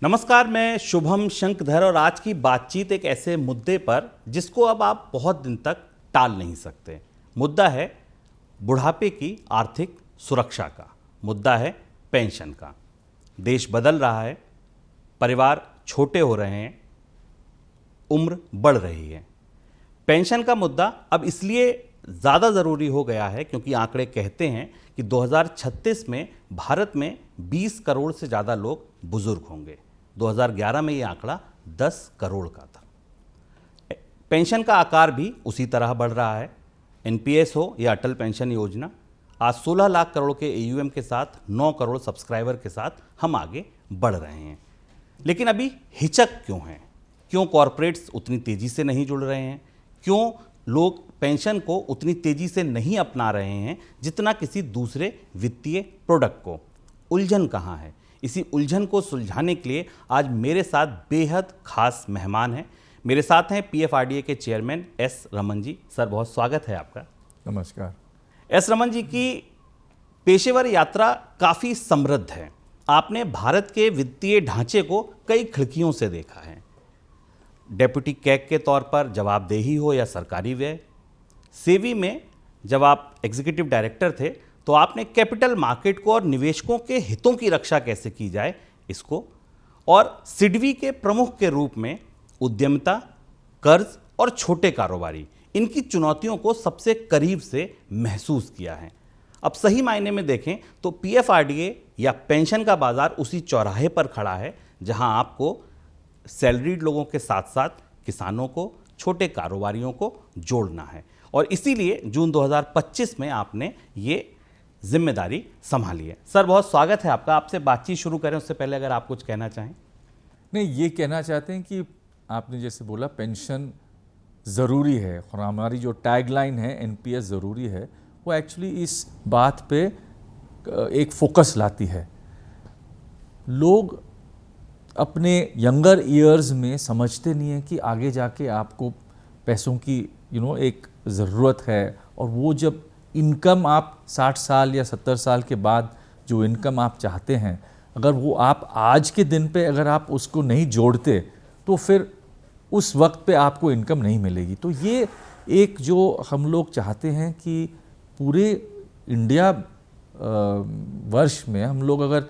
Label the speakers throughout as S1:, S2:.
S1: नमस्कार, मैं शुभम शंकधर और आज की बातचीत एक ऐसे मुद्दे पर जिसको अब आप बहुत दिन तक टाल नहीं सकते। मुद्दा है बुढ़ापे की आर्थिक सुरक्षा का, मुद्दा है पेंशन का। देश बदल रहा है, परिवार छोटे हो रहे हैं, उम्र बढ़ रही है। पेंशन का मुद्दा अब इसलिए ज़्यादा ज़रूरी हो गया है क्योंकि आंकड़े कहते हैं कि 2036 में भारत में 20 करोड़ से ज़्यादा लोग बुजुर्ग होंगे। 2011 में ये आंकड़ा 10 करोड़ का था। पेंशन का आकार भी उसी तरह बढ़ रहा है। एनपीएस हो या अटल पेंशन योजना, आज 16 लाख करोड़ के एयूएम के साथ 9 करोड़ सब्सक्राइबर के साथ हम आगे बढ़ रहे हैं। लेकिन अभी हिचक क्यों है? क्यों कॉरपोरेट्स उतनी तेज़ी से नहीं जुड़ रहे हैं? क्यों लोग पेंशन को उतनी तेज़ी से नहीं अपना रहे हैं जितना किसी दूसरे वित्तीय प्रोडक्ट को? उलझन कहाँ है? इसी उलझन को सुलझाने के लिए आज मेरे साथ बेहद खास मेहमान हैं। मेरे साथ हैं पीएफआरडीए के chairman S Raman ji. Sir, बहुत स्वागत है आपका।
S2: नमस्कार।
S1: एस रमन जी की पेशेवर यात्रा काफ़ी समृद्ध है। आपने भारत के वित्तीय ढांचे को कई खिड़कियों से देखा है। डेप्यूटी कैग के तौर पर जवाबदेही हो या सरकारी व्यय, सेवी में जब आप एग्जीक्यूटिव डायरेक्टर थे तो आपने कैपिटल मार्केट को और निवेशकों के हितों की रक्षा कैसे की जाए इसको, और सिडबी के प्रमुख के रूप में उद्यमिता, कर्ज और छोटे कारोबारी, इनकी चुनौतियों को सबसे करीब से महसूस किया है। अब सही मायने में देखें तो पीएफआरडीए या पेंशन का बाजार उसी चौराहे पर खड़ा है जहां आपको सैलरीड लोगों के साथ साथ किसानों को, छोटे कारोबारियों को जोड़ना है। और इसीलिए जून 2025 में आपने ये जिम्मेदारी संभाली है। सर, बहुत स्वागत है आपका। आपसे बातचीत शुरू करें उससे पहले अगर आप कुछ कहना चाहें।
S2: नहीं, ये कहना चाहते हैं कि आपने जैसे बोला पेंशन ज़रूरी है और हमारी जो टैगलाइन है एनपीएस ज़रूरी है, वो एक्चुअली इस बात पे एक फोकस लाती है। लोग अपने यंगर ईयर्स में समझते नहीं है कि आगे जाके आपको पैसों की एक ज़रूरत है, और वो जब इनकम आप 60 साल या 70 साल के बाद जो इनकम आप चाहते हैं, अगर वो आप आज के दिन पे अगर आप उसको नहीं जोड़ते तो फिर उस वक्त पे आपको इनकम नहीं मिलेगी। तो ये एक जो हम लोग चाहते हैं कि पूरे इंडिया वर्ष में हम लोग अगर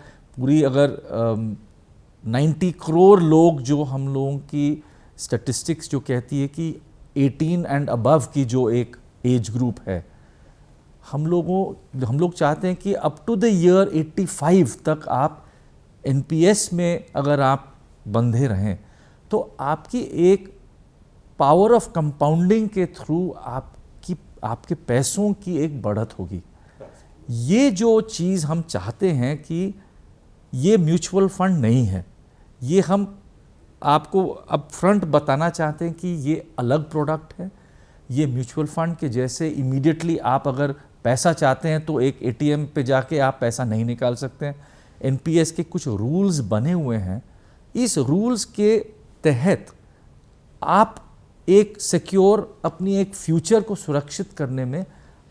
S2: 90 करोड़ लोग, जो हम लोगों की स्टैटिस्टिक्स जो कहती है कि 18 एंड अबव की जो एक एज ग्रुप है, हम लोग चाहते हैं कि अप टू द ईयर 85 तक आप एनपीएस में अगर आप बंधे रहें तो आपकी एक पावर ऑफ कंपाउंडिंग के थ्रू आपके पैसों की एक बढ़त होगी। ये जो चीज़ हम चाहते हैं कि ये म्यूचुअल फंड नहीं है, ये हम आपको अप फ्रंट बताना चाहते हैं कि ये अलग प्रोडक्ट है। ये म्यूचुअल फंड के जैसे इमीडिएटली आप अगर पैसा चाहते हैं तो एक एटीएम पे जाके आप पैसा नहीं निकाल सकते हैं। एनपीएस के कुछ रूल्स बने हुए हैं। इस रूल्स के तहत आप एक सिक्योर अपनी एक फ्यूचर को सुरक्षित करने में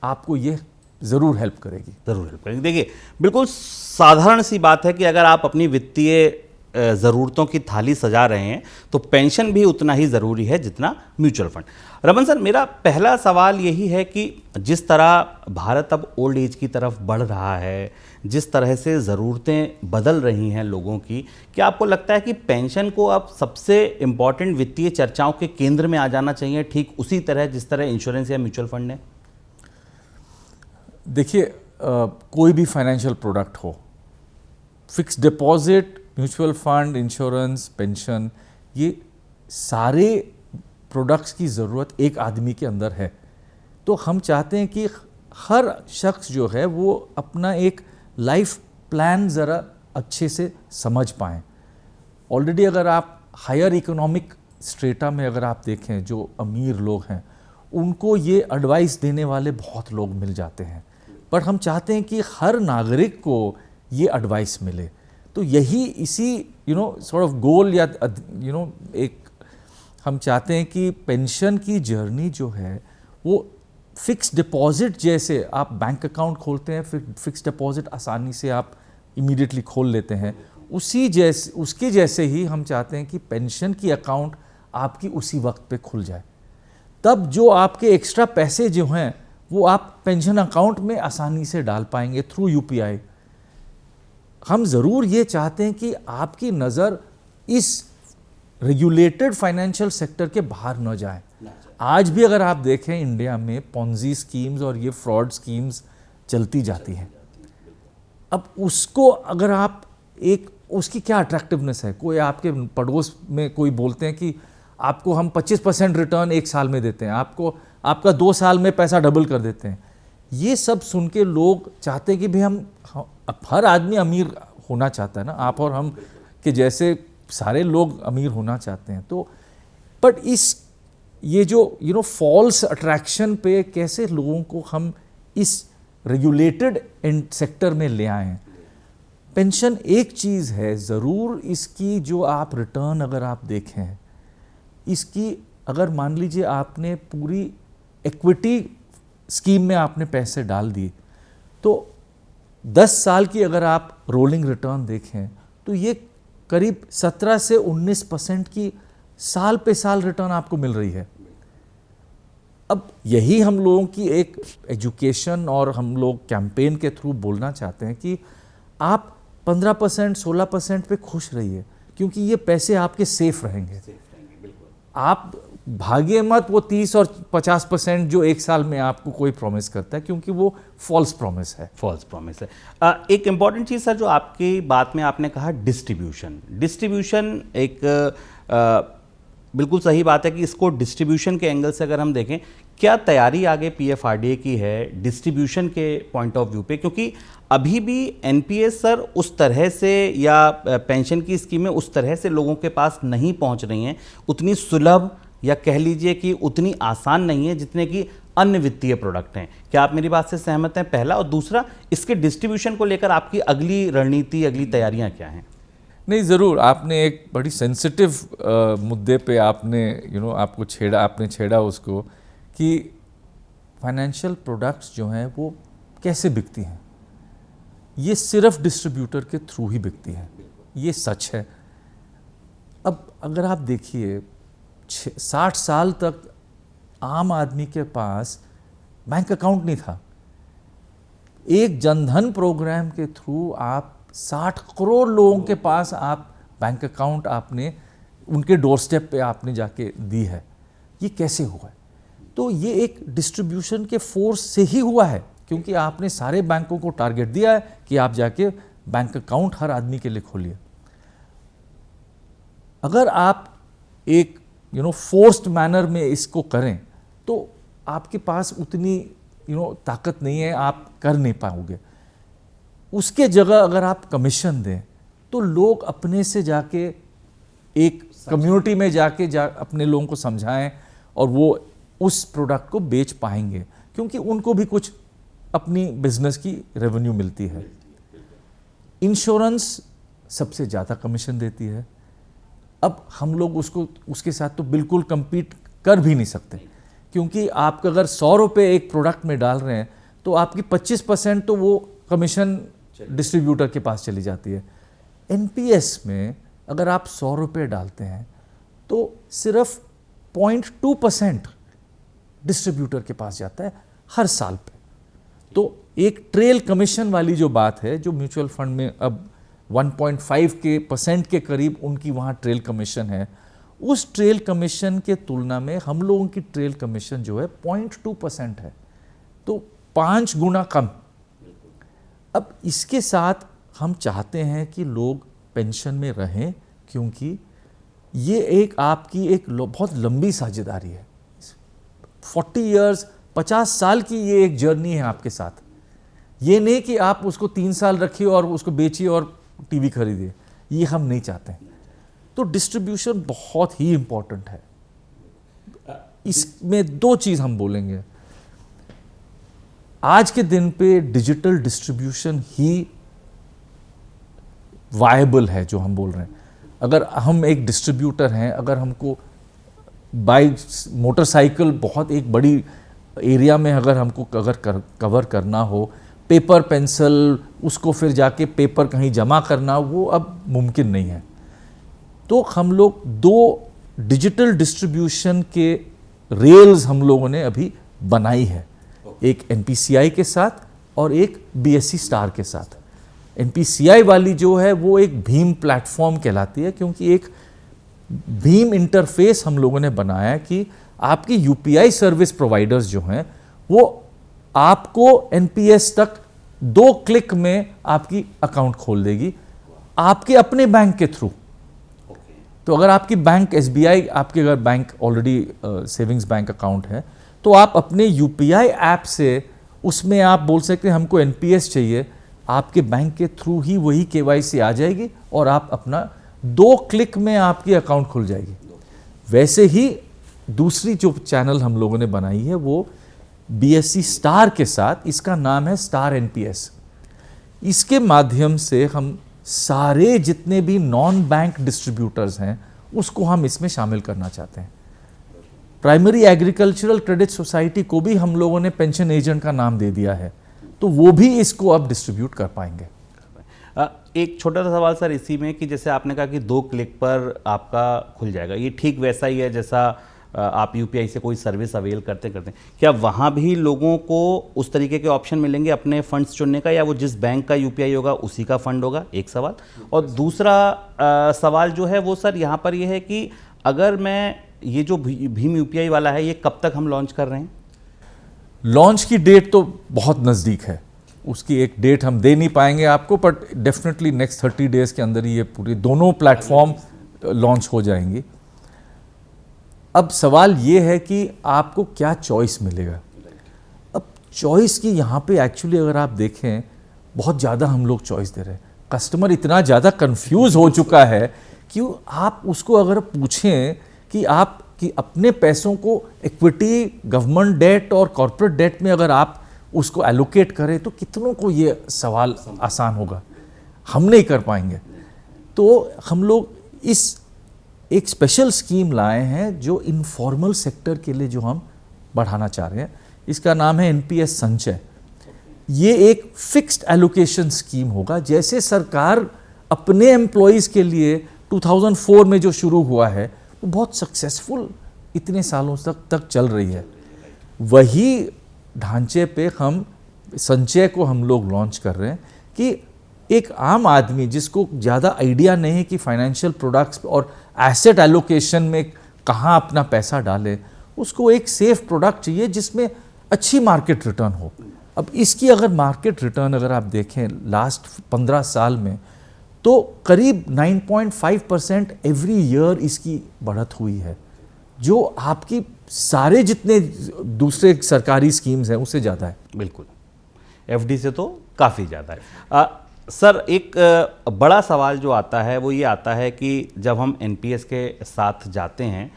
S2: आपको ये ज़रूर हेल्प करेगी।
S1: ज़रूर हेल्प करेगी। देखिए, बिल्कुल साधारण सी बात है कि अगर आप अपनी वित्तीय ज़रूरतों की थाली सजा रहे हैं तो पेंशन भी उतना ही ज़रूरी है जितना म्यूचुअल फंड। रमन सर, मेरा पहला सवाल यही है कि जिस तरह भारत अब ओल्ड एज की तरफ बढ़ रहा है, जिस तरह से ज़रूरतें बदल रही हैं लोगों की, क्या आपको लगता है कि पेंशन को अब सबसे इम्पॉर्टेंट वित्तीय चर्चाओं के केंद्र में आ जाना चाहिए, ठीक उसी तरह जिस तरह इंश्योरेंस या म्यूचुअल फंड ने?
S2: देखिए, कोई भी फाइनेंशियल प्रोडक्ट हो, fix deposit, mutual fund, insurance, pension, ये सारे प्रोडक्ट्स की ज़रूरत एक आदमी के अंदर है। तो हम चाहते हैं कि हर शख्स जो है वो अपना एक लाइफ प्लान ज़रा अच्छे से समझ पाएँ। ऑलरेडी अगर आप हायर इकोनॉमिक स्ट्रेटा में अगर आप देखें, जो अमीर लोग हैं उनको ये एडवाइस देने वाले बहुत लोग मिल जाते हैं, पर हम चाहते हैं कि हर नागरिक को ये एडवाइस मिले। तो यही इसी सॉर्ट ऑफ गोल या एक हम चाहते हैं कि पेंशन की जर्नी जो है वो फिक्स डिपॉजिट जैसे आप बैंक अकाउंट खोलते हैं, फिर फिक्स डिपॉजिट आसानी से आप इमीडिएटली खोल लेते हैं, उसके जैसे ही हम चाहते हैं कि पेंशन की अकाउंट आपकी उसी वक्त पे खुल जाए। तब जो आपके एक्स्ट्रा पैसे जो हैं वो आप पेंशन अकाउंट में आसानी से डाल पाएंगे थ्रू यूपीआई। हम ज़रूर ये चाहते हैं कि आपकी नज़र इस रेगुलेटेड फाइनेंशियल सेक्टर के बाहर न जाए। आज भी अगर आप देखें इंडिया में पॉन्जी स्कीम्स और ये फ्रॉड स्कीम्स चलती जाती हैं। अब उसको अगर आप उसकी क्या अट्रैक्टिवनेस है? कोई आपके पड़ोस में कोई बोलते हैं कि आपको हम 25% रिटर्न 1 साल में देते हैं, आपका 2 साल में पैसा डबल कर देते हैं। ये सब सुन के लोग चाहते हैं कि भाई हर आदमी अमीर होना चाहता है ना, आप और हम के जैसे सारे लोग अमीर होना चाहते हैं। तो बट ये जो फॉल्स अट्रैक्शन पे कैसे लोगों को हम इस रेगुलेटेड सेक्टर में ले आएं। पेंशन एक चीज़ है, ज़रूर इसकी जो आप रिटर्न अगर आप देखें, इसकी अगर मान लीजिए आपने पूरी इक्विटी स्कीम में आपने पैसे डाल दिए, तो 10 साल की अगर आप रोलिंग रिटर्न देखें तो ये करीब 17 से 19% की साल पे साल रिटर्न आपको मिल रही है। अब यही हम लोगों की एक एजुकेशन और हम लोग कैंपेन के थ्रू बोलना चाहते हैं कि आप 15% 16% पे खुश रहिए, क्योंकि ये पैसे आपके सेफ रहेंगे। आप भागे मत वो 30 और 50% जो 1 साल में आपको कोई प्रॉमिस करता है, क्योंकि वो फॉल्स प्रॉमिस है।
S1: फॉल्स प्रॉमिस है। एक इम्पॉर्टेंट चीज़ सर जो आपकी बात में आपने कहा डिस्ट्रीब्यूशन एक बिल्कुल सही बात है कि इसको डिस्ट्रीब्यूशन के एंगल से अगर हम देखें, क्या तैयारी आगे पीएफआरडीए की है डिस्ट्रीब्यूशन के पॉइंट ऑफ व्यू पे? क्योंकि अभी भी एनपीएस सर उस तरह से या पेंशन की स्कीमें उस तरह से लोगों के पास नहीं पहुंच रही हैं, उतनी सुलभ या कह लीजिए कि उतनी आसान नहीं है जितने कि अन्य वित्तीय प्रोडक्ट हैं। क्या आप मेरी बात से सहमत हैं? पहला, और दूसरा, इसके डिस्ट्रीब्यूशन को लेकर आपकी अगली रणनीति, अगली तैयारियां क्या हैं?
S2: नहीं, ज़रूर आपने एक बड़ी सेंसिटिव मुद्दे पे आपने छेड़ा उसको कि फाइनेंशियल प्रोडक्ट्स जो हैं वो कैसे बिकती हैं। ये सिर्फ डिस्ट्रीब्यूटर के थ्रू ही बिकती हैं, ये सच है। अब अगर आप देखिए 60 साल तक आम आदमी के पास बैंक अकाउंट नहीं था। एक जनधन प्रोग्राम के थ्रू आप 60 करोड़ लोगों के पास आप बैंक अकाउंट आपने उनके डोर स्टेप पे आपने जाके दी है। ये कैसे हुआ है? तो ये एक डिस्ट्रीब्यूशन के फोर्स से ही हुआ है, क्योंकि आपने सारे बैंकों को टारगेट दिया है कि आप जाके बैंक अकाउंट हर आदमी के लिए खोलिए। अगर आप एक फोर्स्ड मैनर में इसको करें तो आपके पास उतनी ताकत नहीं है, आप कर नहीं पाओगे। उसके जगह अगर आप कमीशन दें तो लोग अपने से जाके एक कम्युनिटी में जाके अपने लोगों को समझाएं और वो उस प्रोडक्ट को बेच पाएंगे, क्योंकि उनको भी कुछ अपनी बिजनेस की रेवेन्यू मिलती है। इंश्योरेंस सबसे ज़्यादा कमीशन देती है। अब हम लोग उसके साथ तो बिल्कुल compete कर भी नहीं सकते, क्योंकि आप अगर 100 रुपये एक प्रोडक्ट में डाल रहे हैं तो आपकी 25% तो वो कमीशन डिस्ट्रीब्यूटर के पास चली जाती है। एनपीएस में अगर आप 100 रुपये डालते हैं तो सिर्फ 0.2% डिस्ट्रीब्यूटर के पास जाता है हर साल पे। तो एक ट्रेल कमीशन वाली जो बात है, जो म्यूचुअल फंड में अब 1.5% के करीब उनकी वहाँ ट्रेल कमीशन है, उस ट्रेल कमीशन के तुलना में हम लोगों की ट्रेल कमीशन जो है 0.2% है, तो 5 गुना कम। अब इसके साथ हम चाहते हैं कि लोग पेंशन में रहें, क्योंकि ये एक आपकी एक बहुत लंबी साझेदारी है। 40 इयर्स 50 साल की ये एक जर्नी है आपके साथ। ये नहीं कि आप उसको 3 साल रखिए और उसको बेचिए और टीवी खरीदिए, ये हम नहीं चाहते हैं। तो डिस्ट्रीब्यूशन बहुत ही इंपॉर्टेंट है। इसमें 2 चीज़ हम बोलेंगे। आज के दिन पे डिजिटल डिस्ट्रीब्यूशन ही वायबल है, जो हम बोल रहे हैं। अगर हम एक डिस्ट्रीब्यूटर हैं, अगर हमको बाइक मोटरसाइकिल बहुत एक बड़ी एरिया में अगर हमको कवर करना हो पेपर पेंसिल, उसको फिर जाके पेपर कहीं जमा करना, वो अब मुमकिन नहीं है। तो हम लोग 2 डिजिटल डिस्ट्रीब्यूशन के रेल्स हम लोगों ने अभी बनाई है, एक NPCI के साथ और एक BSE स्टार के साथ। NPCI वाली जो है वो एक भीम प्लेटफॉर्म कहलाती है, क्योंकि एक भीम इंटरफेस हम लोगों ने बनाया है कि आपकी UPI सर्विस प्रोवाइडर्स जो हैं वो आपको NPS तक 2 क्लिक में आपकी अकाउंट खोल देगी, आपके अपने बैंक के थ्रू। तो अगर आपकी बैंक SBI, आपके अगर bank already savings bank account है, तो आप अपने UPI ऐप से उसमें आप बोल सकते हैं हमको NPS चाहिए, आपके बैंक के थ्रू ही वही KYC आ जाएगी और आप अपना 2 क्लिक में आपकी अकाउंट खुल जाएगी। वैसे ही दूसरी जो चैनल हम लोगों ने बनाई है वो BSE स्टार के साथ, इसका नाम है स्टार NPS। इसके माध्यम से हम सारे जितने भी नॉन बैंक डिस्ट्रीब्यूटर्स हैं उसको हम इसमें शामिल करना चाहते हैं। प्राइमरी एग्रीकल्चरल क्रेडिट सोसाइटी को भी हम लोगों ने पेंशन एजेंट का नाम दे दिया है, तो वो भी इसको अब डिस्ट्रीब्यूट कर पाएंगे।
S1: एक छोटा सा सवाल सर इसी में कि जैसे आपने कहा कि 2 क्लिक पर आपका खुल जाएगा, ये ठीक वैसा ही है जैसा आप UPI से कोई सर्विस अवेल करते हैं, क्या वहाँ भी लोगों को उस तरीके के ऑप्शन मिलेंगे अपने फंड्स चुनने का, या वो जिस बैंक का UPI होगा उसी का फंड होगा? एक सवाल। और दूसरा सवाल जो है वो सर यहाँ पर ये है कि अगर मैं ये जो भीम UPI वाला है, ये कब तक हम लॉन्च कर रहे हैं?
S2: लॉन्च की डेट तो बहुत नज़दीक है, उसकी एक डेट हम दे नहीं पाएंगे आपको, बट डेफिनेटली नेक्स्ट 30 डेज़ के अंदर ये पूरी दोनों प्लेटफॉर्म लॉन्च हो जाएंगी। अब सवाल ये है कि आपको क्या चॉइस मिलेगा। अब चॉइस की यहाँ पे एक्चुअली अगर आप देखें बहुत ज़्यादा हम लोग चॉइस दे रहे हैं। कस्टमर इतना ज़्यादा कंफ्यूज हो चुका है कि आप उसको अगर पूछें कि आप कि अपने पैसों को इक्विटी, गवर्नमेंट डेट और कॉर्पोरेट डेट में अगर आप उसको एलोकेट करें तो कितनों को ये सवाल आसान होगा, हम नहीं कर पाएंगे। तो हम लोग इस एक स्पेशल स्कीम लाए हैं जो इनफॉर्मल सेक्टर के लिए जो हम बढ़ाना चाह रहे हैं, इसका नाम है NPS संचय। ये एक फिक्स्ड एलोकेशन स्कीम होगा, जैसे सरकार अपने एम्प्लॉयज़ के लिए 2004 में जो शुरू हुआ है वो बहुत सक्सेसफुल इतने सालों तक चल रही है। वही ढांचे पे हम संचय को हम लोग लॉन्च कर रहे हैं कि एक आम आदमी जिसको ज़्यादा आइडिया नहीं है कि फाइनेंशियल प्रोडक्ट्स और एसेट एलोकेशन में कहाँ अपना पैसा डाले, उसको एक सेफ प्रोडक्ट चाहिए जिसमें अच्छी मार्केट रिटर्न हो। अब इसकी अगर मार्केट रिटर्न अगर आप देखें लास्ट 15 साल में तो करीब 9.5% एवरी ईयर इसकी बढ़त हुई है, जो आपकी सारे जितने दूसरे सरकारी स्कीम्स हैं उससे ज़्यादा है।
S1: बिल्कुल, FD से तो काफ़ी ज़्यादा है। सर एक बड़ा सवाल जो आता है वो ये आता है कि जब हम NPS के साथ जाते हैं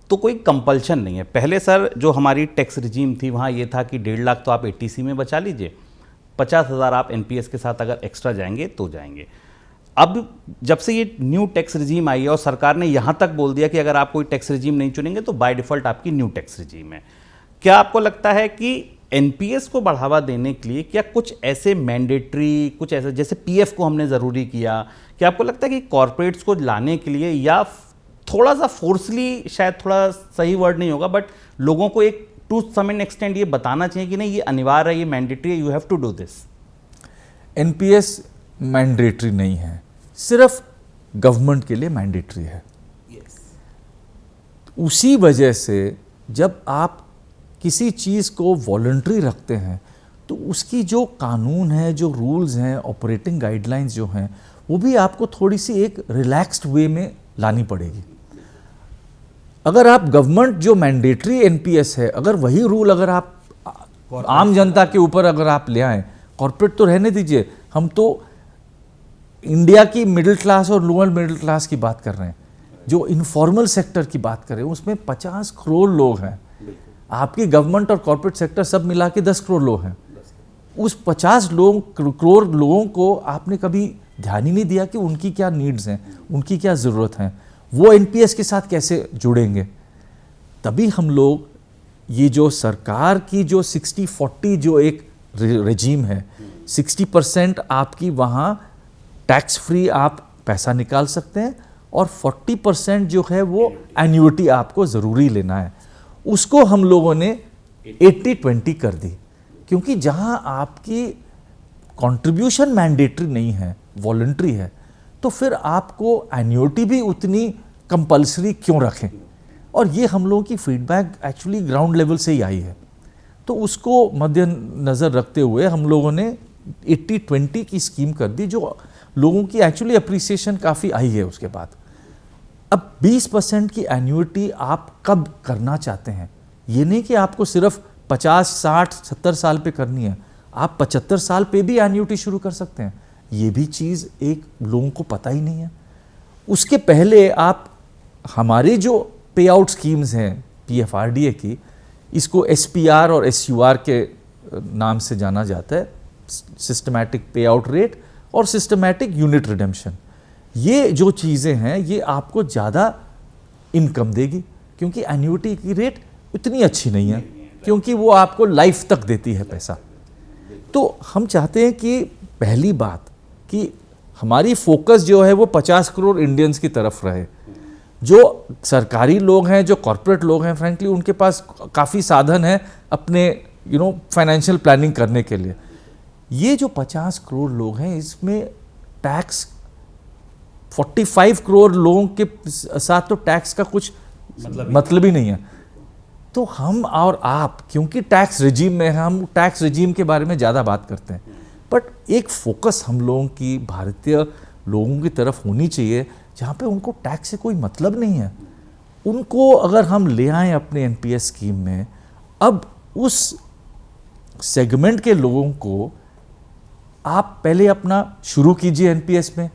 S1: तो कोई कंपल्शन नहीं है। पहले सर जो हमारी टैक्स रिजीम थी वहाँ ये था कि 1.5 लाख तो आप ATC में बचा लीजिए, 50,000 आप NPS के साथ अगर एक्स्ट्रा जाएंगे तो जाएंगे। अब जब से ये न्यू टैक्स रिजीम आई है और सरकार ने यहाँ तक बोल दिया कि अगर आप कोई टैक्स रिजीम नहीं चुनेंगे तो बाय डिफ़ॉल्ट आपकी न्यू टैक्स रिजीम है, क्या आपको लगता है कि NPS को बढ़ावा देने के लिए क्या कुछ ऐसे मैंडेटरी, कुछ ऐसे जैसे PF को हमने ज़रूरी किया, क्या आपको लगता है कि कॉरपोरेट्स को लाने के लिए या थोड़ा सा फोर्सली, शायद थोड़ा सही वर्ड नहीं होगा, बट लोगों को एक टू सम एक्सटेंट ये बताना चाहिए कि नहीं ये अनिवार्य है, ये मैंडेटरी है, you have to do this?
S2: NPS mandatory नहीं है, सिर्फ गवर्नमेंट के लिए मैंडेटरी है। उसी वजह से जब आप किसी चीज़ को वॉलंटरी रखते हैं तो उसकी जो कानून है, जो रूल्स हैं, ऑपरेटिंग गाइडलाइंस जो हैं, वो भी आपको थोड़ी सी एक रिलैक्स्ड वे में लानी पड़ेगी। अगर आप गवर्नमेंट जो मैंडेटरी NPS है, अगर वही रूल अगर आप आम जनता के ऊपर अगर आप ले आएँ, कॉर्पोरेट तो रहने दीजिए, हम तो इंडिया की मिडिल क्लास और लोअर मिडिल क्लास की बात कर रहे हैं, जो इनफॉर्मल सेक्टर की बात कर रहे हैं, उसमें 50 करोड़ लोग हैं। आपकी गवर्नमेंट और कॉर्पोरेट सेक्टर सब मिला के 10 करोड़ लोग हैं। उस 50 करोड़ लोगों को आपने कभी ध्यान ही नहीं दिया कि उनकी क्या नीड्स हैं, उनकी क्या ज़रूरत हैं, वो NPS के साथ कैसे जुड़ेंगे। तभी हम लोग ये जो सरकार की जो 60-40 जो एक रेजीम है, 60% आपकी वहाँ टैक्स फ्री आप पैसा निकाल सकते हैं और 40% जो है वो एन्युटी आपको ज़रूरी लेना है। उसको हम लोगों ने 80-20 कर दी, क्योंकि जहाँ आपकी कंट्रीब्यूशन मैंडेटरी नहीं है, वॉलंटरी है, तो फिर आपको एन्युटी भी उतनी कंपल्सरी क्यों रखें। और ये हम लोगों की फीडबैक एक्चुअली ग्राउंड लेवल से ही आई है। तो उसको मद्देनज़र रखते हुए हम लोगों ने 80-20 की स्कीम कर दी, जो लोगों की एक्चुअली अप्रिसिएशन काफ़ी आई है उसके बाद। अब 20% की एन्युटी आप कब करना चाहते हैं, ये नहीं कि आपको सिर्फ 50, 60, 70 साल पे करनी है, आप 75 साल पे भी एन्युटी शुरू कर सकते हैं। ये भी चीज़ एक लोगों को पता ही नहीं है। उसके पहले आप हमारे जो पे आउट स्कीम्स हैं PFRDA की, इसको SPR और SUR के नाम से जाना जाता है, सिस्टमैटिक पे आउट रेट और सिस्टमैटिक यूनिट रिडेम्पशन। ये जो चीज़ें हैं ये आपको ज़्यादा इनकम देगी, क्योंकि एन्युटी की रेट उतनी अच्छी नहीं है, क्योंकि वो आपको लाइफ तक देती है पैसा। तो हम चाहते हैं कि पहली बात कि हमारी फोकस जो है वो 50 करोड़ इंडियंस की तरफ रहे। जो सरकारी लोग हैं, जो कॉर्पोरेट लोग हैं, फ्रैंकली उनके पास काफ़ी साधन है अपने फाइनेंशियल प्लानिंग करने के लिए। ये जो 50 करोड़ लोग हैं, इसमें टैक्स 45 करोड़ लोगों के साथ तो टैक्स का कुछ मतलब ही नहीं है। तो हम और आप, क्योंकि टैक्स रिजीम में है, हम टैक्स रिजीम के बारे में ज़्यादा बात करते हैं, बट एक फोकस हम लोगों की भारतीय लोगों की तरफ होनी चाहिए, जहाँ पे उनको टैक्स से कोई मतलब नहीं है। उनको अगर हम ले आएँ अपने NPS स्कीम में, अब उस सेगमेंट के लोगों को आप पहले अपना शुरू कीजिए NPS में।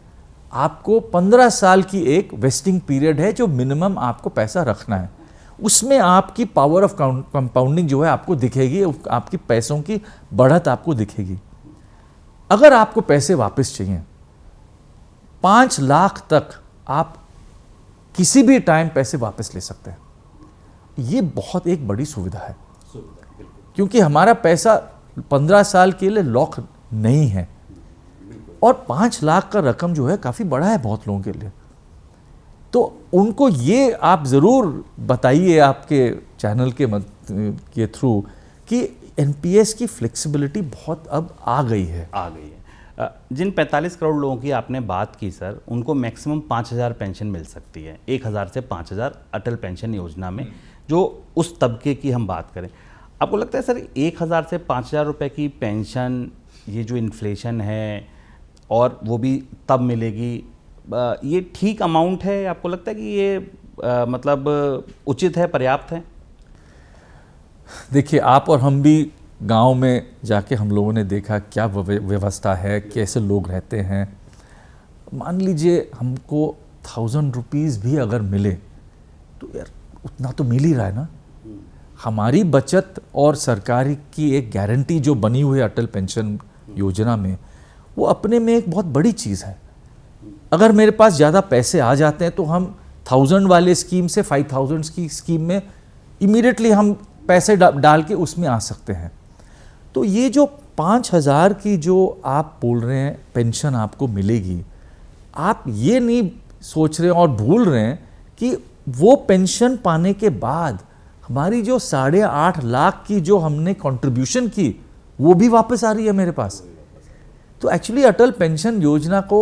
S2: आपको 15 साल की एक वेस्टिंग पीरियड है जो मिनिमम आपको पैसा रखना है। उसमें आपकी पावर ऑफ कंपाउंडिंग जो है आपको दिखेगी, आपकी पैसों की बढ़त आपको दिखेगी। अगर आपको पैसे वापस चाहिए, 5 लाख तक आप किसी भी टाइम पैसे वापस ले सकते हैं। ये बहुत एक बड़ी सुविधा है, क्योंकि हमारा पैसा 15 साल के लिए लॉक नहीं है, और 5 लाख का रकम जो है काफ़ी बड़ा है बहुत लोगों के लिए। तो उनको ये आप ज़रूर बताइए आपके चैनल के थ्रू कि NPS की फ्लेक्सिबिलिटी बहुत अब आ गई है।
S1: जिन 45 करोड़ लोगों की आपने बात की सर, उनको मैक्सिमम 5,000 पेंशन मिल सकती है, 1,000 से 5,000 अटल पेंशन योजना में, जो उस तबके की हम बात करें। आपको लगता है सर 1,000 से 5,000 रुपये की पेंशन, ये जो इन्फ्लेशन है और वो भी तब मिलेगी, ये ठीक अमाउंट है? आपको लगता है कि ये मतलब उचित है, पर्याप्त है?
S2: देखिए, आप और हम भी गांव में जाके हम लोगों ने देखा क्या व्यवस्था है, कैसे लोग रहते हैं। मान लीजिए हमको 1,000 रुपीज़ भी अगर मिले तो यार उतना तो मिल ही रहा है ना। हमारी बचत और सरकारी की एक गारंटी जो बनी हुई है अटल पेंशन योजना में, वो अपने में एक बहुत बड़ी चीज़ है। अगर मेरे पास ज़्यादा पैसे आ जाते हैं तो हम 1,000 वाले स्कीम से 5,000 की स्कीम में इमीडिएटली हम पैसे डाल के उसमें आ सकते हैं। तो ये जो 5,000 की जो आप बोल रहे हैं पेंशन आपको मिलेगी, आप ये नहीं सोच रहे हैं और भूल रहे हैं कि वो पेंशन पाने के बाद हमारी जो 8.5 लाख की जो हमने कंट्रीब्यूशन की, वो भी वापस आ रही है मेरे पास। तो एक्चुअली अटल पेंशन योजना को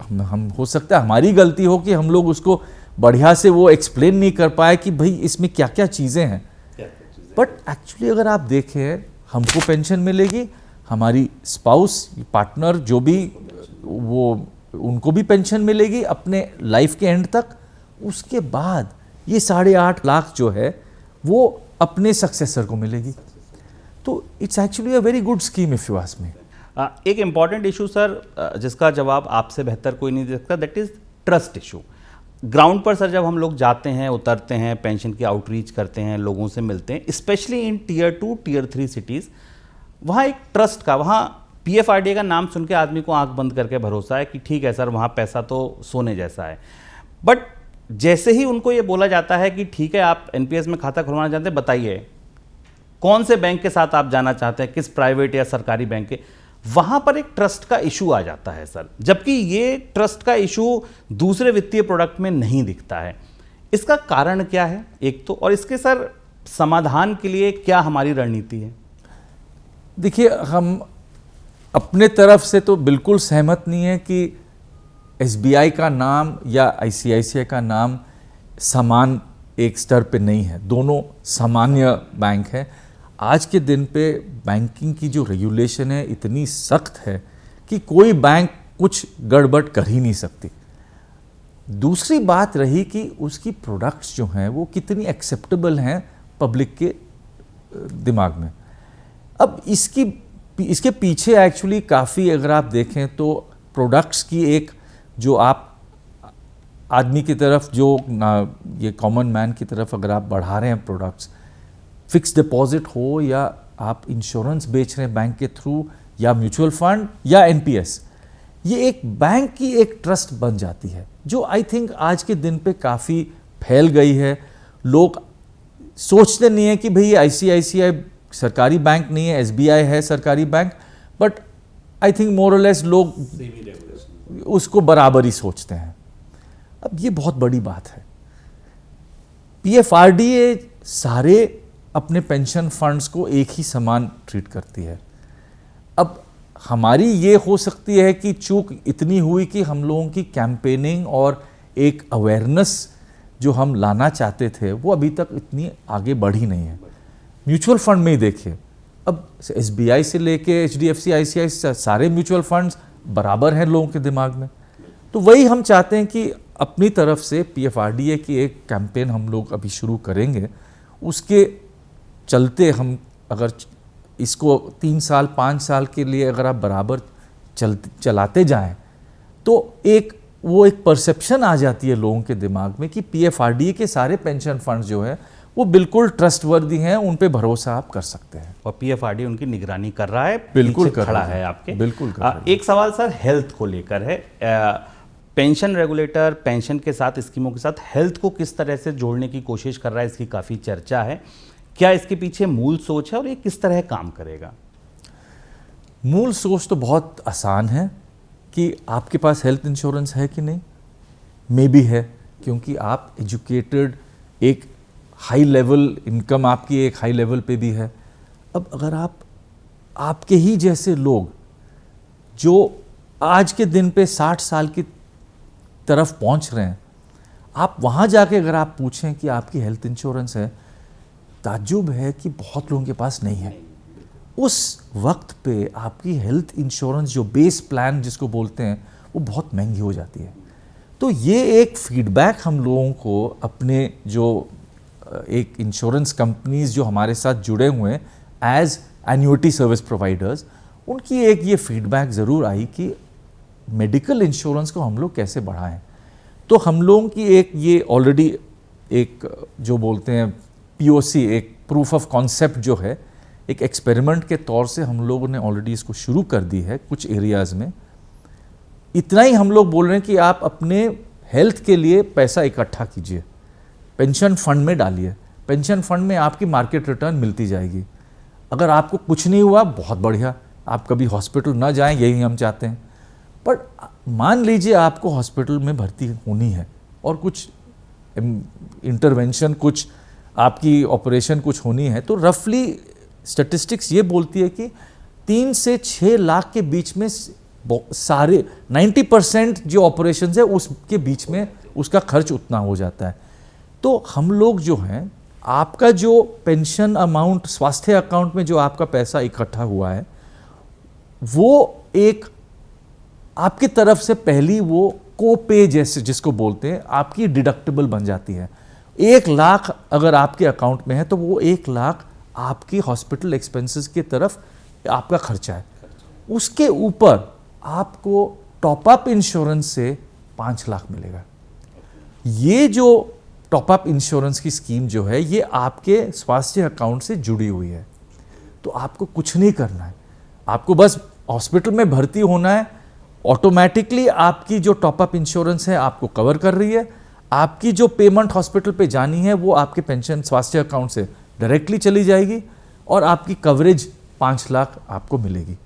S2: हम हो सकता है हमारी गलती हो कि हम लोग उसको बढ़िया से वो एक्सप्लेन नहीं कर पाए कि भाई इसमें क्या क्या चीज़ें हैं। बट एक्चुअली अगर आप देखें, हमको पेंशन मिलेगी, हमारी स्पाउस पार्टनर जो भी वो उनको भी पेंशन मिलेगी अपने लाइफ के एंड तक। उसके बाद ये 8.5 लाख जो है वो अपने सक्सेसर को मिलेगी। तो it's actually a very good scheme if you ask me.
S1: एक इम्पॉर्टेंट इशू सर, जिसका जवाब आपसे बेहतर कोई नहीं दे सकता, that is trust issue. Ground पर सर जब हम लोग जाते हैं, उतरते हैं, पेंशन की आउटरीच करते हैं, लोगों से मिलते हैं, specially in Tier 2, Tier 3 cities, वहाँ एक ट्रस्ट का, वहाँ PFRDA का नाम सुन के आदमी को आंख बंद करके भरोसा है कि ठीक है सर, वहाँ पैसा तो सोने जैसा है। बट जैसे ही उनको ये बोला जाता है कि ठीक है आप NPS में खाता खुलवाना चाहते हैं, बताइए, कौन से बैंक के साथ आप जाना चाहते हैं, किस प्राइवेट या सरकारी बैंक के, वहां पर एक ट्रस्ट का इशू आ जाता है सर, जबकि ये ट्रस्ट का इशू दूसरे वित्तीय प्रोडक्ट में नहीं दिखता है। इसका कारण क्या है एक तो, और इसके सर समाधान के लिए क्या हमारी रणनीति है?
S2: देखिए, हम अपने तरफ से तो बिल्कुल सहमत नहीं है कि एसबीआई का नाम या आईसीआईसीआई का नाम समान एक स्तर पे नहीं है, दोनों सामान्य बैंक है। आज के दिन पे बैंकिंग की जो रेगुलेशन है इतनी सख्त है कि कोई बैंक कुछ गड़बड़ कर ही नहीं सकती। दूसरी बात रही कि उसकी प्रोडक्ट्स जो हैं वो कितनी एक्सेप्टेबल हैं पब्लिक के दिमाग में। अब इसके पीछे एक्चुअली काफ़ी, अगर आप देखें तो प्रोडक्ट्स की एक, जो आप आदमी की तरफ, जो ये कॉमन मैन की तरफ अगर आप बढ़ा रहे हैं प्रोडक्ट्स, फिक्स डिपॉजिट हो या आप इंश्योरेंस बेच रहे हैं बैंक के थ्रू या म्यूचुअल फंड या एनपीएस, ये एक बैंक की एक ट्रस्ट बन जाती है जो आई थिंक आज के दिन पे काफ़ी फैल गई है। लोग सोचते नहीं है कि भाई आईसीआईसीआई सरकारी बैंक नहीं है, एसबीआई है सरकारी bank, but I think more और लेस लोग उसको बराबर ही सोचते हैं। अब ये बहुत बड़ी बात है। पीएफआरडीए सारे अपने पेंशन फंड्स को एक ही समान ट्रीट करती है। अब हमारी ये हो सकती है कि चूक इतनी हुई कि हम लोगों की कैंपेनिंग और एक अवेयरनेस जो हम लाना चाहते थे वो अभी तक इतनी आगे बढ़ी नहीं है। म्यूचुअल फंड में ही देखिए, अब एसबीआई से लेके एचडीएफसी, आईसीआई सारे म्यूचुअल फंड्स बराबर हैं लोगों के दिमाग में। तो वही हम चाहते हैं कि अपनी तरफ से पीएफआरडीए की एक कैंपेन हम लोग अभी शुरू करेंगे। उसके चलते हम अगर इसको 3 साल 5 साल के लिए अगर आप बराबर चलाते जाएं तो वो एक परसेप्शन आ जाती है लोगों के दिमाग में कि पीएफआरडीए के सारे पेंशन फंड जो है वो बिल्कुल ट्रस्टवर्दी हैं, उन पे भरोसा आप कर सकते हैं।
S1: और पीएफआरडीए उनकी निगरानी कर रहा है,
S2: बिल्कुल
S1: पीछे खड़ा है आपके।
S2: बिल्कुल कर रहा है।
S1: एक सवाल सर हेल्थ को लेकर है। पेंशन रेगुलेटर पेंशन के साथ, स्कीमों के साथ हेल्थ को किस तरह से जोड़ने की कोशिश कर रहा है, इसकी काफ़ी चर्चा है। क्या इसके पीछे मूल सोच है और ये किस तरह काम करेगा?
S2: मूल सोच तो बहुत आसान है कि आपके पास हेल्थ इंश्योरेंस है कि नहीं। मे बी है, क्योंकि आप एजुकेटेड, एक हाई लेवल इनकम आपकी एक हाई लेवल पे भी है। अब अगर आपके ही जैसे लोग जो आज के दिन पे 60 साल की तरफ पहुंच रहे हैं, आप वहाँ जाके अगर आप पूछें कि आपकी हेल्थ इंश्योरेंस है, ताज्जुब है कि बहुत लोगों के पास नहीं है। उस वक्त पे आपकी हेल्थ इंश्योरेंस जो बेस प्लान जिसको बोलते हैं वो बहुत महंगी हो जाती है। तो ये एक फीडबैक हम लोगों को अपने जो एक इंश्योरेंस कंपनीज जो हमारे साथ जुड़े हुए हैं एज एन्युटी सर्विस प्रोवाइडर्स, उनकी एक ये फीडबैक ज़रूर आई कि मेडिकल इंश्योरेंस को हम लोग कैसे बढ़ाएं। तो हम लोगों की एक ये ऑलरेडी एक जो बोलते हैं पीओसी, एक प्रूफ ऑफ कॉन्सेप्ट जो है, एक एक्सपेरिमेंट के तौर से हम लोगों ने ऑलरेडी इसको शुरू कर दी है कुछ एरियाज़ में। इतना ही हम लोग बोल रहे हैं कि आप अपने हेल्थ के लिए पैसा इकट्ठा कीजिए, पेंशन फंड में डालिए। पेंशन फंड में आपकी मार्केट रिटर्न मिलती जाएगी। अगर आपको कुछ नहीं हुआ, बहुत बढ़िया, आप कभी हॉस्पिटल ना जाएं, यही हम चाहते हैं। पर मान लीजिए आपको हॉस्पिटल में भर्ती होनी है और कुछ इंटरवेंशन, कुछ आपकी ऑपरेशन कुछ होनी है, तो रफली स्टैटिस्टिक्स ये बोलती है कि 3 से 6 लाख के बीच में सारे 90% जो ऑपरेशंस है उसके बीच में उसका खर्च उतना हो जाता है। तो हम लोग जो हैं, आपका जो पेंशन अमाउंट, स्वास्थ्य अकाउंट में जो आपका पैसा इकट्ठा हुआ है, वो एक आपकी तरफ से पहली वो कोपे जैसे जिसको बोलते हैं, आपकी डिडक्टेबल बन जाती है। 1 लाख अगर आपके अकाउंट में है तो वो 1 लाख आपकी हॉस्पिटल एक्सपेंसेस की तरफ आपका खर्चा है। उसके ऊपर आपको टॉप अप इंश्योरेंस से 5 लाख मिलेगा। ये जो टॉप अप इंश्योरेंस की स्कीम जो है, ये आपके स्वास्थ्य अकाउंट से जुड़ी हुई है। तो आपको कुछ नहीं करना है, आपको बस हॉस्पिटल में भर्ती होना है। ऑटोमेटिकली आपकी जो टॉप अप इंश्योरेंस है आपको कवर कर रही है। आपकी जो पेमेंट हॉस्पिटल पे जानी है वो आपके पेंशन स्वास्थ्य अकाउंट से डायरेक्टली चली जाएगी। और आपकी कवरेज 5 लाख आपको मिलेगी।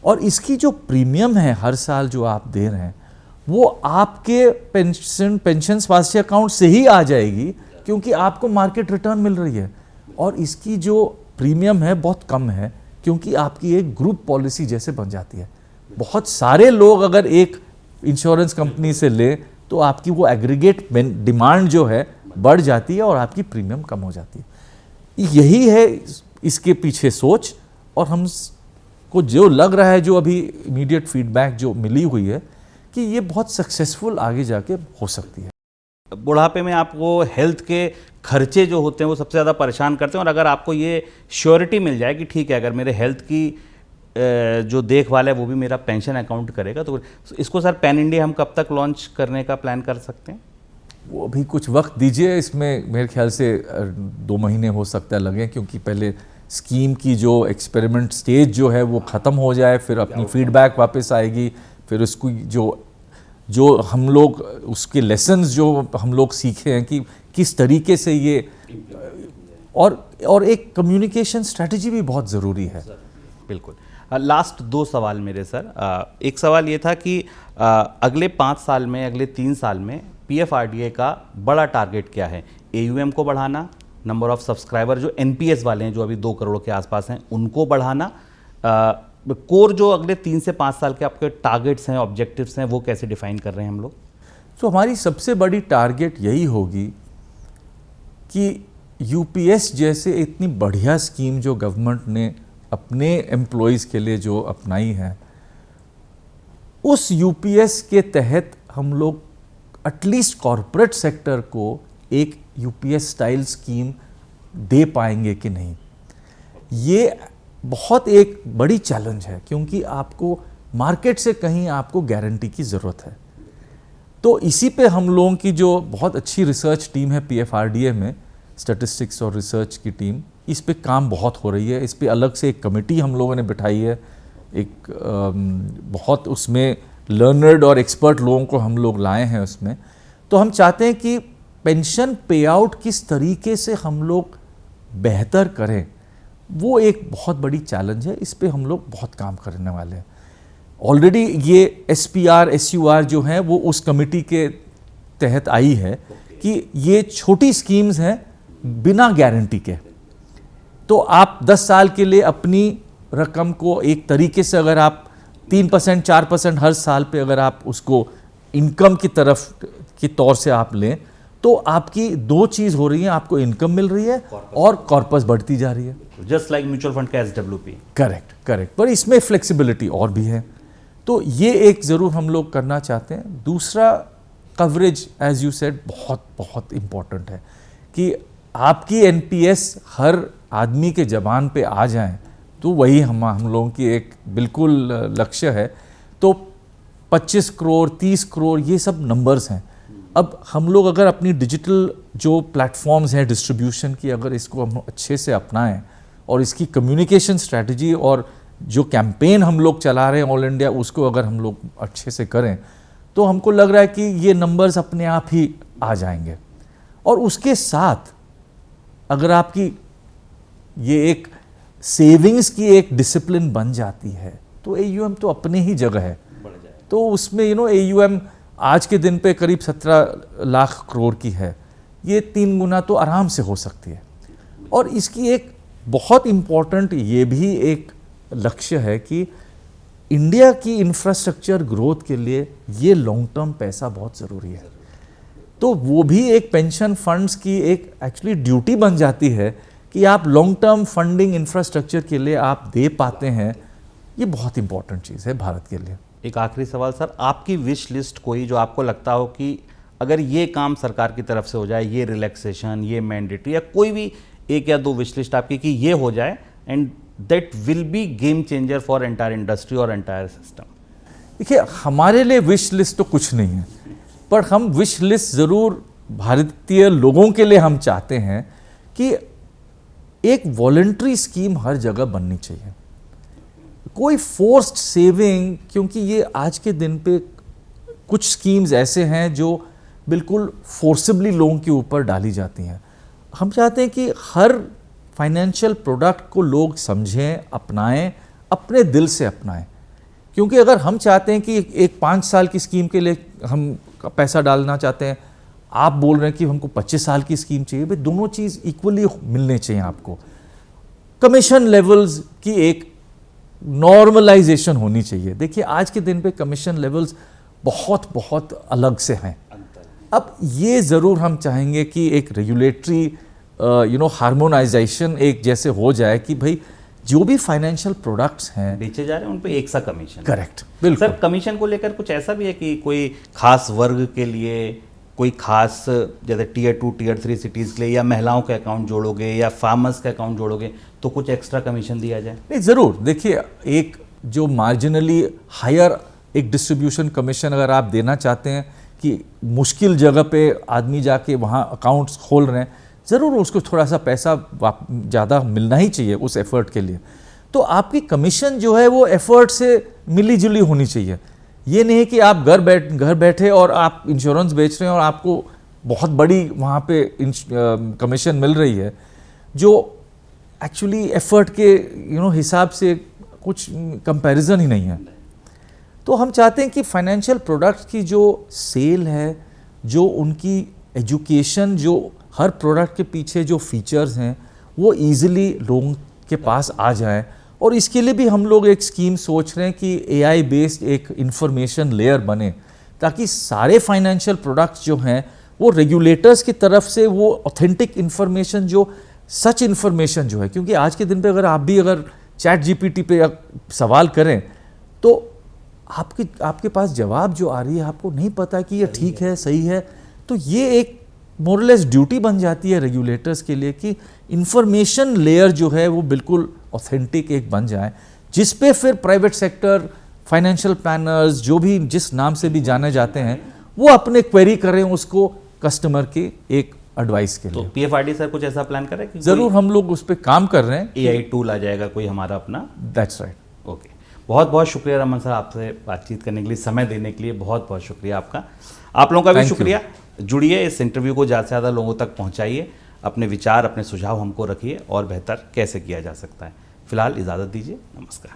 S2: और इसकी जो प्रीमियम है हर साल जो आप दे रहे हैं वो आपके पेंशन स्वास्थ्य अकाउंट से ही आ जाएगी, क्योंकि आपको मार्केट रिटर्न मिल रही है। और इसकी जो प्रीमियम है बहुत कम है, क्योंकि आपकी एक ग्रुप पॉलिसी जैसे बन जाती है। बहुत सारे लोग अगर एक इंश्योरेंस कंपनी से ले तो आपकी वो एग्रीगेट डिमांड जो है बढ़ जाती है और आपकी प्रीमियम कम हो जाती है। यही है इसके पीछे सोच। और हम को जो लग रहा है, जो अभी इमीडिएट फीडबैक जो मिली हुई है, कि ये बहुत सक्सेसफुल आगे जाके हो सकती है।
S1: बुढ़ापे में आपको हेल्थ के खर्चे जो होते हैं वो सबसे ज़्यादा परेशान करते हैं, और अगर आपको ये श्योरिटी मिल जाए कि ठीक है अगर मेरे हेल्थ की जो देखभाल है वो भी मेरा पेंशन अकाउंट करेगा, तो इसको सर पैन इंडिया हम कब तक लॉन्च करने का प्लान कर सकते हैं?
S2: वो अभी कुछ वक्त दीजिए, इसमें मेरे ख्याल से 2 महीने हो सकता है लगे, क्योंकि पहले स्कीम की जो एक्सपेरिमेंट स्टेज जो है वो ख़त्म हो जाए, फिर अपनी फीडबैक वापस आएगी, फिर उसको जो हम लोग उसके लेसन्स जो हम लोग सीखे हैं कि किस तरीके से ये, और एक कम्युनिकेशन स्ट्रैटेजी भी बहुत ज़रूरी है।
S1: बिल्कुल। लास्ट 2 सवाल मेरे सर। एक सवाल ये था कि अगले 5 साल में, अगले 3 साल में PFRDA का बड़ा टारगेट क्या है? AUM को बढ़ाना, नंबर ऑफ सब्सक्राइबर जो NPS वाले हैं जो अभी 2 करोड़ के आसपास हैं उनको बढ़ाना, कोर जो अगले 3 से 5 साल के आपके टारगेट्स हैं, ऑब्जेक्टिव्स हैं, वो कैसे डिफाइन कर रहे हैं हम लोग?
S2: तो हमारी सबसे बड़ी टारगेट यही होगी कि UPS जैसे इतनी बढ़िया स्कीम जो गवर्नमेंट ने अपने एम्प्लॉयज़ के लिए जो अपनाई है, उस UPS के तहत हम लोग एटलीस्ट कॉरपोरेट सेक्टर को एक UPS स्टाइल स्कीम दे पाएंगे कि नहीं, ये बहुत एक बड़ी चैलेंज है, क्योंकि आपको मार्केट से कहीं आपको गारंटी की ज़रूरत है। तो इसी पे हम लोगों की जो बहुत अच्छी रिसर्च टीम है PFRDA में, स्टैटिस्टिक्स और रिसर्च की टीम, इस पे काम बहुत हो रही है। इस पे अलग से एक कमेटी हम लोगों ने बिठाई है, एक बहुत उसमें लर्नर्ड और एक्सपर्ट लोगों को हम लोग लाए हैं उसमें। तो हम चाहते हैं कि पेंशन पे आउट किस तरीके से हम लोग बेहतर करें, वो एक बहुत बड़ी चैलेंज है। इस पे हम लोग बहुत काम करने वाले हैं। ऑलरेडी ये SPR SUR जो हैं वो उस कमेटी के तहत आई है कि ये छोटी स्कीम्स हैं बिना गारंटी के। तो आप 10 साल के लिए अपनी रकम को एक तरीके से अगर आप 3% 4% हर साल पे अगर आप उसको इनकम की तरफ की तौर से आप लें, तो आपकी 2 चीज़ हो रही है, आपको इनकम मिल रही है और कॉर्पस बढ़ती जा रही है,
S1: जस्ट लाइक म्यूचुअल फंड का SWP।
S2: करेक्ट। पर इसमें फ्लेक्सिबिलिटी और भी है, तो ये एक ज़रूर हम लोग करना चाहते हैं। दूसरा, कवरेज एज यू सेड बहुत बहुत इम्पॉर्टेंट है कि आपकी NPS हर आदमी के ज़बान पे आ जाएं, तो वही हम लोगों की एक बिल्कुल लक्ष्य है। तो 25 करोड़ 30 करोड़ ये सब नंबर्स हैं। अब हम लोग अगर अपनी डिजिटल जो प्लेटफॉर्म्स हैं डिस्ट्रीब्यूशन की, अगर इसको हम अच्छे से अपनाएं और इसकी कम्युनिकेशन स्ट्रैटेजी और जो कैंपेन हम लोग चला रहे हैं ऑल इंडिया, उसको अगर हम लोग अच्छे से करें, तो हमको लग रहा है कि ये नंबर्स अपने आप ही आ जाएंगे। और उसके साथ अगर आपकी ये एक सेविंग्स की एक डिसिप्लिन बन जाती है, तो AUM तो अपने ही जगह है। तो उसमें AUM आज के दिन पे करीब 17 लाख करोड़ की है, ये 3 गुना तो आराम से हो सकती है। और इसकी एक बहुत इम्पॉर्टेंट ये भी एक लक्ष्य है कि इंडिया की इंफ्रास्ट्रक्चर ग्रोथ के लिए ये लॉन्ग टर्म पैसा बहुत ज़रूरी है। तो वो भी एक पेंशन फंड्स की एक एक्चुअली ड्यूटी बन जाती है कि आप लॉन्ग टर्म फंडिंग इंफ्रास्ट्रक्चर के लिए आप दे पाते हैं। ये बहुत इंपॉर्टेंट चीज़ है भारत के लिए।
S1: एक आखिरी सवाल सर, आपकी विश लिस्ट कोई जो आपको लगता हो कि अगर ये काम सरकार की तरफ से हो जाए, ये रिलैक्सेशन, ये मैंडेटरी, या कोई भी 1 या 2 विश लिस्ट आपकी कि ये हो जाए and that will be game changer for entire industry और एंटायर सिस्टम?
S2: देखिए, हमारे लिए विश लिस्ट तो कुछ नहीं है, पर हम विश लिस्ट ज़रूर भारतीय लोगों के लिए हम चाहते हैं कि एक वॉलंटरी स्कीम हर जगह बननी चाहिए, कोई फोर्स्ड सेविंग, क्योंकि ये आज के दिन पे कुछ स्कीम्स ऐसे हैं जो बिल्कुल फोर्सिबली लोगों के ऊपर डाली जाती हैं। हम चाहते हैं कि हर फाइनेंशियल प्रोडक्ट को लोग समझें, अपनाएं, अपने दिल से अपनाएं। क्योंकि अगर हम चाहते हैं कि एक 5 साल की स्कीम के लिए हम पैसा डालना चाहते हैं, आप बोल रहे हैं कि हमको 25 साल की स्कीम चाहिए, भाई दोनों चीज़ इक्वली मिलने चाहिए आपको। कमीशन लेवल्स की एक नॉर्मलाइजेशन होनी चाहिए। देखिए आज के दिन पे कमीशन लेवल्स बहुत बहुत अलग से हैं। अब ये ज़रूर हम चाहेंगे कि एक रेगुलेटरी हार्मोनाइजेशन एक जैसे हो जाए कि भाई जो भी फाइनेंशियल प्रोडक्ट्स हैं
S1: बेचे जा रहे हैं उन पे एक सा कमीशन।
S2: करेक्ट, बिल्कुल।
S1: सर कमीशन को लेकर कुछ ऐसा भी है कि कोई खास वर्ग के लिए, कोई खास जैसे टीयर 2 टीयर 3 सिटीज़ के लिए, या महिलाओं के अकाउंट जोड़ोगे या फार्मर्स के अकाउंट जोड़ोगे तो कुछ एक्स्ट्रा कमीशन दिया जाए?
S2: नहीं, ज़रूर। देखिए एक जो मार्जिनली हायर एक डिस्ट्रीब्यूशन कमीशन अगर आप देना चाहते हैं कि मुश्किल जगह पे आदमी जाके वहाँ अकाउंट्स खोल रहे हैं, ज़रूर उसको थोड़ा सा पैसा ज़्यादा मिलना ही चाहिए उस एफर्ट के लिए। तो आपकी कमीशन जो है वो एफर्ट से मिली जुली होनी चाहिए। ये नहीं कि आप घर बैठे और आप इंश्योरेंस बेच रहे हैं और आपको बहुत बड़ी वहाँ पे कमीशन मिल रही है जो एक्चुअली एफर्ट के हिसाब से कुछ कंपैरिजन ही नहीं है। तो हम चाहते हैं कि फाइनेंशियल प्रोडक्ट्स की जो सेल है, जो उनकी एजुकेशन, जो हर प्रोडक्ट के पीछे जो फीचर्स हैं वो इजीली लोगों के पास आ जाए। और इसके लिए भी हम लोग एक स्कीम सोच रहे हैं कि AI बेस्ड एक इंफॉर्मेशन लेयर बने, ताकि सारे फाइनेंशियल प्रोडक्ट्स जो हैं वो रेगुलेटर्स की तरफ से वो ऑथेंटिक इन्फॉर्मेशन, जो सच इन्फॉर्मेशन जो है, क्योंकि आज के दिन पे अगर चैट GPT पे सवाल करें तो आपके पास जवाब जो आ रही है आपको नहीं पता कि ये ठीक है, सही है। तो ये एक मोरलेस ड्यूटी बन जाती है रेगुलेटर्स के लिए कि इंफॉर्मेशन लेयर जो है वो बिल्कुल ऑथेंटिक एक बन जाए, जिस पे फिर प्राइवेट सेक्टर, फाइनेंशियल प्लानर्स, जो भी जिस नाम से भी जाने जाते हैं, वो अपने क्वेरी करें उसको कस्टमर के एक एडवाइस के लिए।
S1: तो PFRD सर कुछ ऐसा प्लान करें कि
S2: ज़रूर हम लोग उस पर काम कर रहे हैं।
S1: AI टूल आ जाएगा कोई हमारा अपना?
S2: That's right.
S1: ओके, बहुत बहुत शुक्रिया रमन सर, आपसे बातचीत करने के लिए, समय देने के लिए बहुत बहुत शुक्रिया आपका। आप लोगों का भी शुक्रिया। जुड़िए, इस इंटरव्यू को ज़्यादा से ज़्यादा लोगों तक पहुंचाइए, अपने विचार, अपने सुझाव हमको रखिए और बेहतर कैसे किया जा सकता है। फिलहाल इजाज़त दीजिए, नमस्कार।